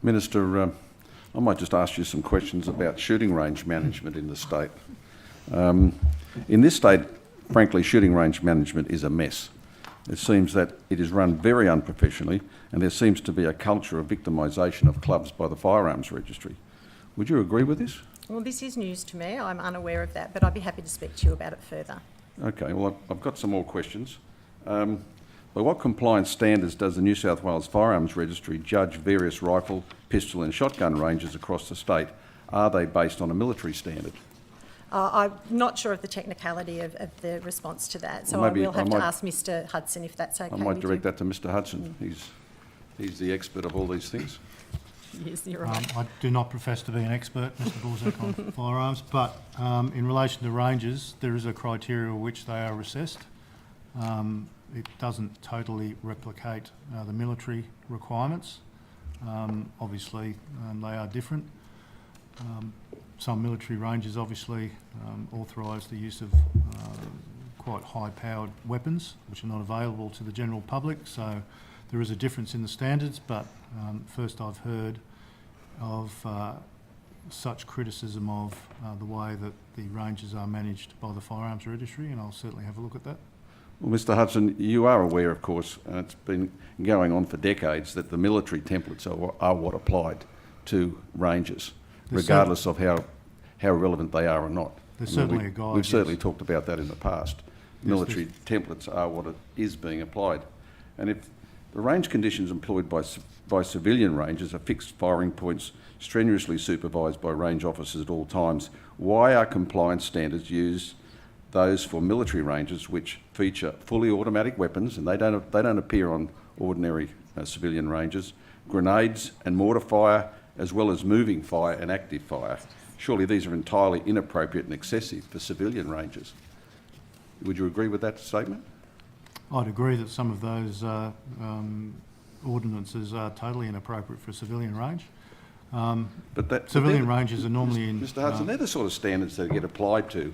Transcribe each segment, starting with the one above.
Minister, I might just ask you some questions about shooting range management in the state. In this state, frankly, shooting range management is a mess. It seems that it is run very unprofessionally, and there seems to be a culture of victimisation of clubs by the Firearms Registry. Would you agree with this? Well, this is news to me. I'm unaware of that, but I'd be happy to speak to you about it further. Okay, well, I've got some more questions. By what compliance standards does the New South Wales Firearms Registry judge various rifle, pistol and shotgun ranges across the state? Are they based on a military standard? I'm not sure of the technicality of the response to that, so I will have to ask Mr Hudson if that's okay. I might direct that to Mr Hudson. He's the expert of all these things. Yes, you're right. I do not profess to be an expert, Mr Borsak, on firearms, but in relation to ranges, there is a criteria which they are assessed. It doesn't totally replicate the military requirements. Obviously, they are different. Some military ranges obviously authorise the use of quite high-powered weapons, which are not available to the general public. So there is a difference in the standards, but first I've heard of such criticism of the way that the ranges are managed by the Firearms Registry, and I'll certainly have a look at that. Well, Mr Hudson, you are aware, of course, and it's been going on for decades, that the military templates are what applied to ranges, regardless of how relevant they are or not. There's certainly a guide. We've certainly talked about that in the past. Military templates are what is being applied. And if the range conditions employed by civilian rangers are fixed firing points strenuously supervised by range officers at all times, why are compliance standards used those for military ranges which feature fully automatic weapons, and they don't appear on ordinary civilian ranges, grenades and mortar fire, as well as moving fire and active fire? Surely these are entirely inappropriate and excessive for civilian ranges. Would you agree with that statement? I'd agree that some of those ordinances are totally inappropriate for a civilian range. Civilian ranges are normally in... Mr Hudson, they're the sort of standards that get applied to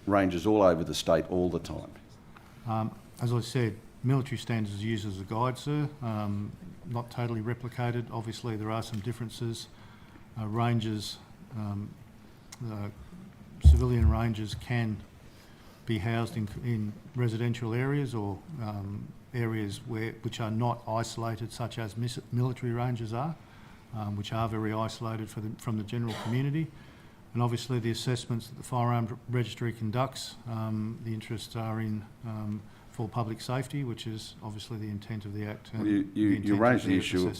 ranges all over the state all the time. As I said, military standards are used as a guide, sir, not totally replicated. Obviously there are some differences. Ranges, civilian ranges can be housed in residential areas or areas which are not isolated, such as military ranges are, which are very isolated from the general community. And obviously the assessments that the Firearms Registry conducts, the interests are in for public safety, which is obviously the intent of the Act. Well, you raised the issue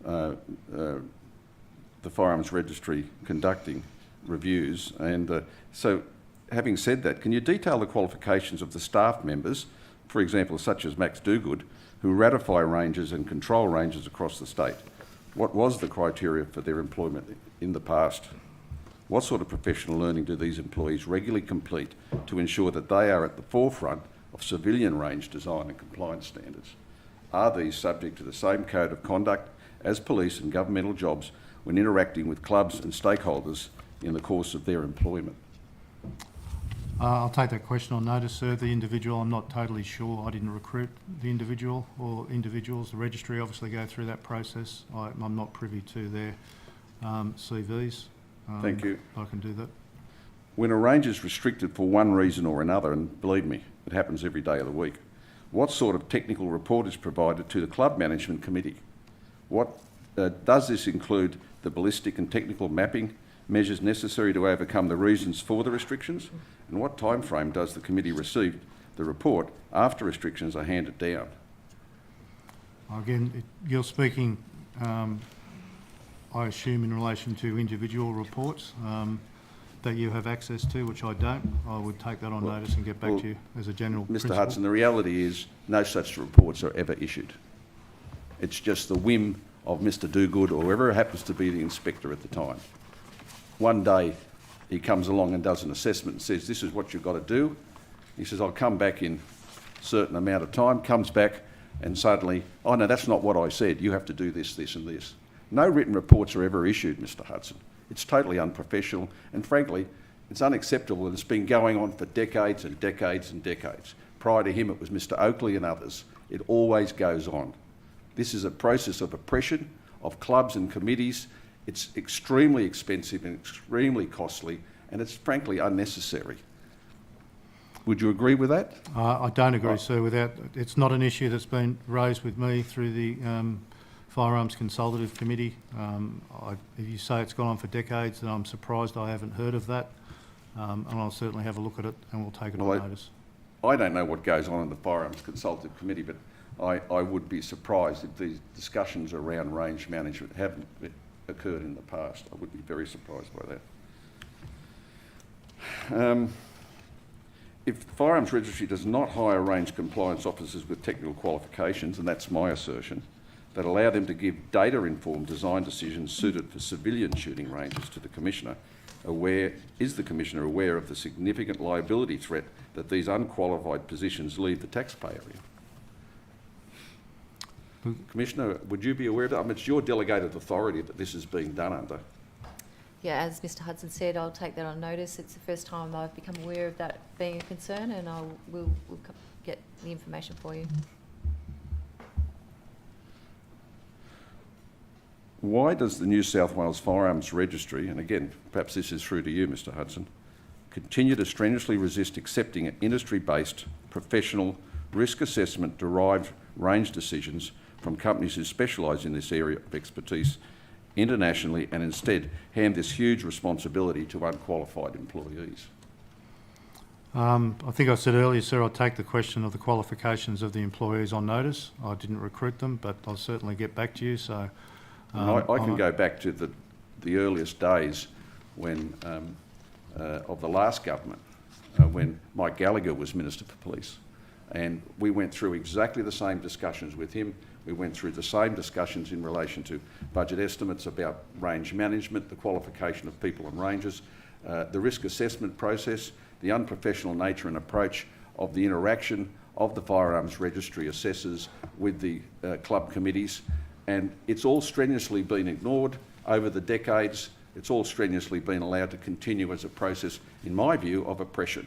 of the Firearms Registry conducting reviews, and so having said that, can you detail the qualifications of the staff members, for example, such as Max Duguid, who ratify ranges and control ranges across the state? What was the criteria for their employment in the past? What sort of professional learning do these employees regularly complete to ensure that they are at the forefront of civilian range design and compliance standards? Are these subject to the same code of conduct as police and governmental jobs when interacting with clubs and stakeholders in the course of their employment? I'll take that question on notice, sir. The individual, I'm not totally sure. I didn't recruit the individual or individuals. The registry obviously go through that process. I'm not privy to their CVs. Thank you. I can do that. When a range is restricted for one reason or another, and believe me, it happens every day of the week, what sort of technical report is provided to the Club Management Committee? What does this include the ballistic and technical mapping measures necessary to overcome the reasons for the restrictions? And what time frame does the committee receive the report after restrictions are handed down? Again, you're speaking, I assume, in relation to individual reports that you have access to, which I don't. I would take that on notice and get back to you as a general principle. Mr Hudson, the reality is no such reports are ever issued. It's just the whim of Mr Duguid or whoever happens to be the inspector at the time. One day he comes along and does an assessment and says, this is what you've got to do. He says, I'll come back in a certain amount of time, comes back and suddenly, oh no, that's not what I said. You have to do this, this and this. No written reports are ever issued, Mr Hudson. It's totally unprofessional, and frankly, it's unacceptable, and it's been going on for decades and decades and decades. Prior to him, it was Mr Oakley and others. It always goes on. This is a process of oppression of clubs and committees. It's extremely expensive and extremely costly, and it's frankly unnecessary. Would you agree with that? I don't agree, sir, with that. It's not an issue that's been raised with me through the Firearms Consultative Committee. If you say it's gone on for decades, then I'm surprised I haven't heard of that. And I'll certainly have a look at it and we'll take it on notice. I don't know what goes on in the Firearms Consultative Committee, but I would be surprised if these discussions around range management haven't occurred in the past. I would be very surprised by that. If the Firearms Registry does not hire range compliance officers with technical qualifications, and that's my assertion, that allow them to give data-informed design decisions suited for civilian shooting ranges to the Commissioner, is the Commissioner aware of the significant liability threat that these unqualified positions leave the taxpayer in? Commissioner, would you be aware of that? I mean, it's your delegated authority that this is being done under. Yeah, as Mr Hudson said, I'll take that on notice. It's the first time I've become aware of that being a concern, and we'll get the information for you. Why does the New South Wales Firearms Registry, and again, perhaps this is through to you, Mr Hudson, continue to strenuously resist accepting industry-based, professional, risk assessment-derived range decisions from companies who specialise in this area of expertise internationally, and instead hand this huge responsibility to unqualified employees? I think I said earlier, sir, I'll take the question of the qualifications of the employees on notice. I didn't recruit them, but I'll certainly get back to you. So I can go back to the earliest days when of the last government, when Mike Gallagher was Minister for Police, and we went through exactly the same discussions with him. We went through the same discussions in relation to budget estimates about range management, the qualification of people and ranges, the risk assessment process, the unprofessional nature and approach of the interaction of the Firearms Registry assessors with the club committees. And it's all strenuously been ignored over the decades. It's all strenuously been allowed to continue as a process, in my view, of oppression.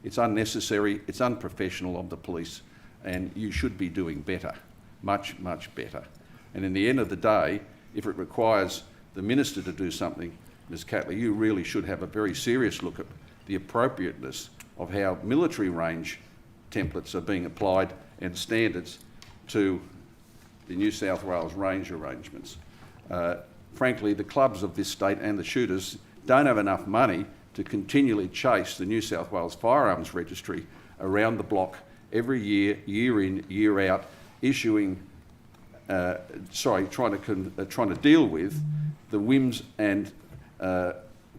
It's unnecessary, it's unprofessional of the police, and you should be doing better. Much, much better. And in the end of the day, if it requires the Minister to do something, Ms Catley, you really should have a very serious look at the appropriateness of how military range templates are being applied and standards to the New South Wales range arrangements. Frankly, the clubs of this state and the shooters don't have enough money to continually chase the New South Wales Firearms Registry around the block every year, year in, year out, issuing, trying to deal with the whims and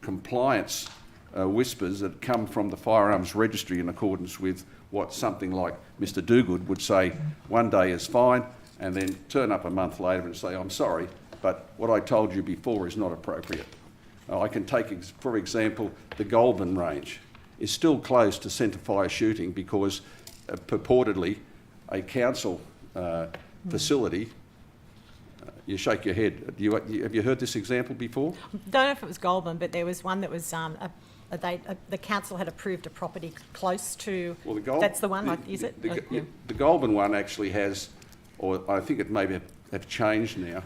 compliance whispers that come from the Firearms Registry in accordance with what something like Mr Dogood would say one day is fine, and then turn up a month later and say, I'm sorry, but what I told you before is not appropriate. I can take, for example, the Goulburn range is still closed to centrefire shooting because purportedly a council facility. You shake your head. Have you heard this example before? Don't know if it was Goulburn, but there was one that was the council had approved a property close to. Well, that's the one. Is it? The Goulburn one actually has, or I think it may have changed now.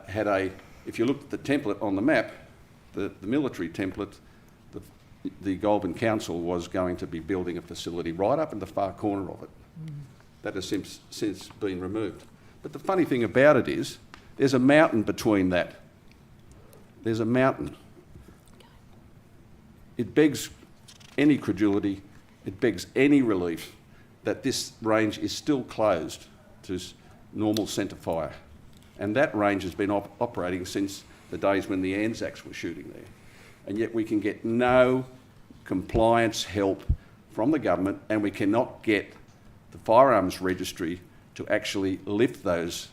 Had a. If you look at the template on the map, the military template, the Goulburn Council was going to be building a facility right up in the far corner of it. That has since been removed. But the funny thing about it is, there's a mountain between that. There's a mountain. It begs any credulity, it begs any relief that this range is still closed to normal centrefire. And that range has been operating since the days when the Anzacs were shooting there. And yet we can get no compliance help from the government, and we cannot get the Firearms Registry to actually lift those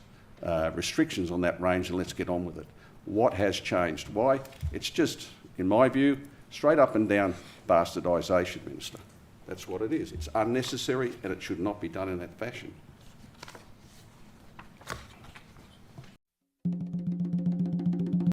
restrictions on that range, and let's get on with it. What has changed? Why? It's just, in my view, straight up and down bastardisation, Minister. That's what it is. It's unnecessary and it should not be done in that fashion.